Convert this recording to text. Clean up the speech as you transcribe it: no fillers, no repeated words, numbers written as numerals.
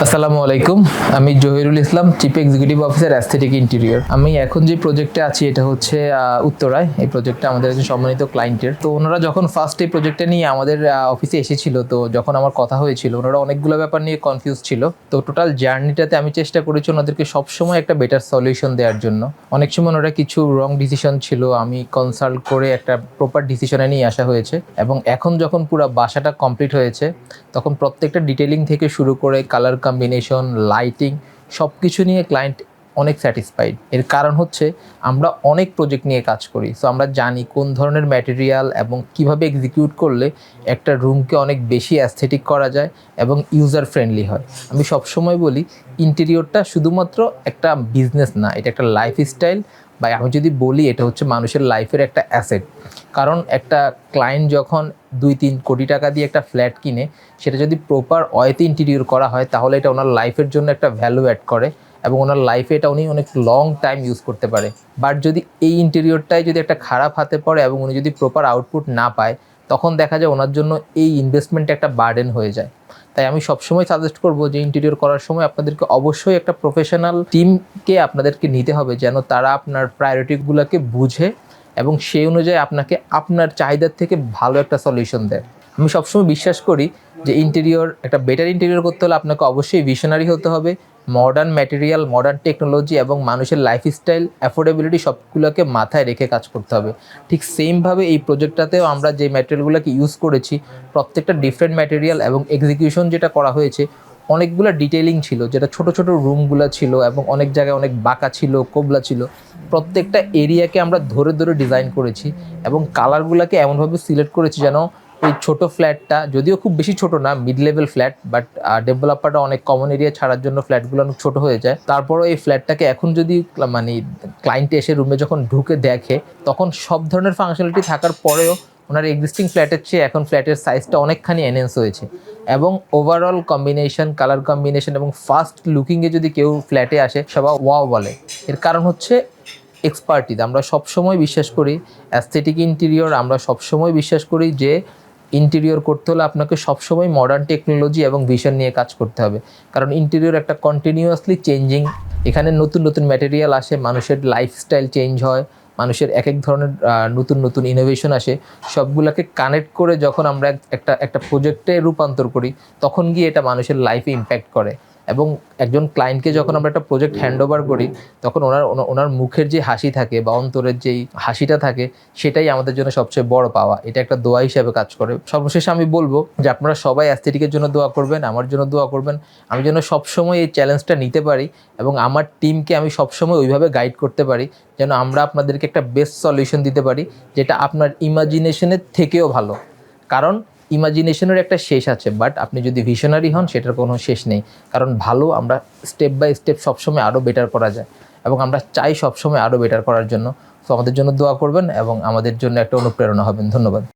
আসসালামু আলাইকুম। আমি Jahirul Islam, chief executive officer aesthetic interior. আমি এখন যে প্রজেক্টে আছি এটা হচ্ছে উত্তরায়। এই প্রজেক্টটা আমাদের একজন সম্মানিত ক্লায়েন্টের। তো ওনারা যখন ফার্স্ট এই প্রজেক্টটা নিয়ে আমাদের অফিসে এসেছিল, তো যখন আমার কথা হয়েছিল ওনারা অনেকগুলো ব্যাপার নিয়ে কনফিউজ ছিল। তো টোটাল জার্নিটাতে আমি চেষ্টা করেছি ওনাদেরকে সবসময় একটা বেটার সলিউশন দেওয়ার জন্য। অনেক সময় ওনারা কিছু রং ডিসিশন ছিল, আমি কনসাল্ট করে একটা প্রপার ডিসিশনে নিয়ে আসা হয়েছে। এবং এখন যখন পুরো বাসাটা কমপ্লিট হয়েছে তখন প্রত্যেকটা ডিটেলিং থেকে শুরু করে কালার কম্বিনেশন, লাইটিং সব কিছু নিয়ে ক্লায়েন্ট অনেক স্যাটিসফাইড। এর কারণ হচ্ছে আমরা অনেক প্রজেক্ট নিয়ে কাজ করি, সো আমরা জানি কোন ধরনের ম্যাটেরিয়াল এবং কিভাবে এক্সিকিউট করলে একটা রুমকে অনেক বেশি অ্যাস্থেটিক করা যায় এবং ইউজার ফ্রেন্ডলি হয়। আমি সবসময় বলি ইন্টেরিয়রটা শুধুমাত্র একটা বিজনেস না, এটা একটা লাইফস্টাইল, বা আমি যদি বলি এটা হচ্ছে মানুষের লাইফের একটা অ্যাসেট। কারণ একটা ক্লায়েন্ট যখন 2-3 কোটি টাকা দিয়ে একটা ফ্ল্যাট কিনে, সেটা যদি প্রপার ওয়েতে ইন্টেরিয়র করা হয় তাহলে এটা ওনার লাইফের জন্য একটা ভ্যালু অ্যাড করে এবং ওনার লাইফে এটা উনি অনেক লং টাইম ইউজ করতে পারে। বাট যদি এই ইন্টেরিয়রটাই যদি একটা খারাপ হাতে পড়ে এবং উনি যদি প্রপার আউটপুট না পায়, তখন দেখা যায় ওনার জন্য এই ইনভেস্টমেন্টটা একটা বার্ডেন হয়ে যায়। তাই আমি সবসময় সাজেস্ট করবো যে ইন্টেরিয়র করার সময় আপনাদেরকে অবশ্যই একটা প্রফেশনাল টিমকে আপনাদেরকে নিতে হবে, যেন তারা আপনার প্রায়োরিটিগুলোকে বুঝে এবং সেই অনুযায়ী আপনাকে আপনার চাহিদার থেকে ভালো একটা সলিউশন দেয়। আমি সবসময় বিশ্বাস করি যে ইন্টেরিয়র একটা বেটার ইন্টেরিয়র করতে হলে আপনাকে অবশ্যই ভিশনারি হতে হবে, মডার্ন ম্যাটেরিয়াল, মডার্ন টেকনোলজি এবং মানুষের লাইফস্টাইল, অ্যাফোর্ডেবিলিটি সবগুলোকে মাথায় রেখে কাজ করতে হবে। ঠিক সেমভাবে এই প্রজেক্টটাতেও আমরা যে ম্যাটেরিয়ালগুলোকে ইউজ করেছি প্রত্যেকটা ডিফারেন্ট ম্যাটেরিয়াল এবং এক্সিকিউশন যেটা করা হয়েছে অনেকগুলো ডিটেইলিং ছিল, যেটা ছোট ছোট রুমগুলো ছিল এবং অনেক জায়গায় অনেক বাঁকা ছিল, কোবলা ছিল। প্রত্যেকটা এরিয়াকে আমরা ধরে ধরে ডিজাইন করেছি এবং কালারগুলোকে এমনভাবে সিলেক্ট করেছি যেন ওই ছোট ফ্ল্যাটটা, যদিও খুব বেশি ছোট না, মিড লেভেল ফ্ল্যাট, বাট ডেভেলপারটা অনেক কমন এরিয়া ছাড়ার জন্য ফ্ল্যাটগুলো অনেক ছোটো হয়ে যায়। তারপরও এই ফ্ল্যাটটাকে এখন যদি মানে ক্লায়েন্ট এসে রুমে যখন ঢুকে দেখে, তখন সব ধরনের ফাংশনালিটি থাকার পরেও ওনার এক্সিস্টিং ফ্ল্যাটের চেয়ে এখন ফ্ল্যাটের সাইজটা অনেকখানি এনহ্যান্স হয়েছে। এবং ওভারঅল কম্বিনেশন, কালার কম্বিনেশন এবং ফার্স্ট লুকিংয়ে যদি কেউ ফ্ল্যাটে আসে সবাই ওয়াও বলে। এর কারণ হচ্ছে এক্সপার্টিজ। আমরা সবসময় বিশ্বাস করি অ্যাস্থেটিক ইন্টেরিয়র, আমরা সবসময় বিশ্বাস করি যে ইন্টেরিয়র করতে হলে আপনাকে সবসময় মডার্ন টেকনোলজি এবং ভিশন নিয়ে কাজ করতে হবে। কারণ ইন্টেরিয়র একটা কন্টিনিউয়াসলি চেঞ্জিং, এখানে নতুন নতুন ম্যাটেরিয়াল আসে, মানুষের লাইফস্টাইল চেঞ্জ হয়, মানুষের এক এক ধরনের নতুন নতুন ইনোভেশন আসে। সবগুলোকে কানেক্ট করে যখন আমরা একটা প্রজেক্টে রূপান্তর করি তখন গিয়ে এটা মানুষের লাইফে ইম্প্যাক্ট করে। এবং একজন ক্লায়েন্টকে যখন আমরা একটা প্রজেক্ট হ্যান্ডওভার করি তখন ওনার মুখের যে হাসি থাকে বা অন্তরের যেই হাসিটা থাকে সেটাই আমাদের জন্য সবচেয়ে বড় পাওয়া। এটা একটা দোয়া হিসেবে কাজ করে। সর্বশেষে আমি বলবো যে আপনারা সবাই অ্যাস্থেটিকের জন্য দোয়া করবেন, আমার জন্য দোয়া করবেন। আমি যেন সবসময় এই চ্যালেঞ্জটা নিতে পারি এবং আমার টিমকে আমি সবসময় ওইভাবে গাইড করতে পারি যেন আমরা আপনাদেরকে একটা বেস্ট সলিউশন দিতে পারি, যেটা আপনার ইমাজিনেশনের থেকেও ভালো। কারণ ইমাজিনেশনের একটা শেষ আছে, বাট আপনি যদি ভিশনারি হন সেটার কোনো শেষ নেই। কারণ ভালো আমরা স্টেপ বাই স্টেপ সবসময় আরও বেটার করা যায় এবং আমরা চাই সবসময় আরও বেটার করার জন্য। তো আমাদের জন্য দোয়া করবেন এবং আমাদের জন্য একটা অনুপ্রেরণা হবেন। ধন্যবাদ।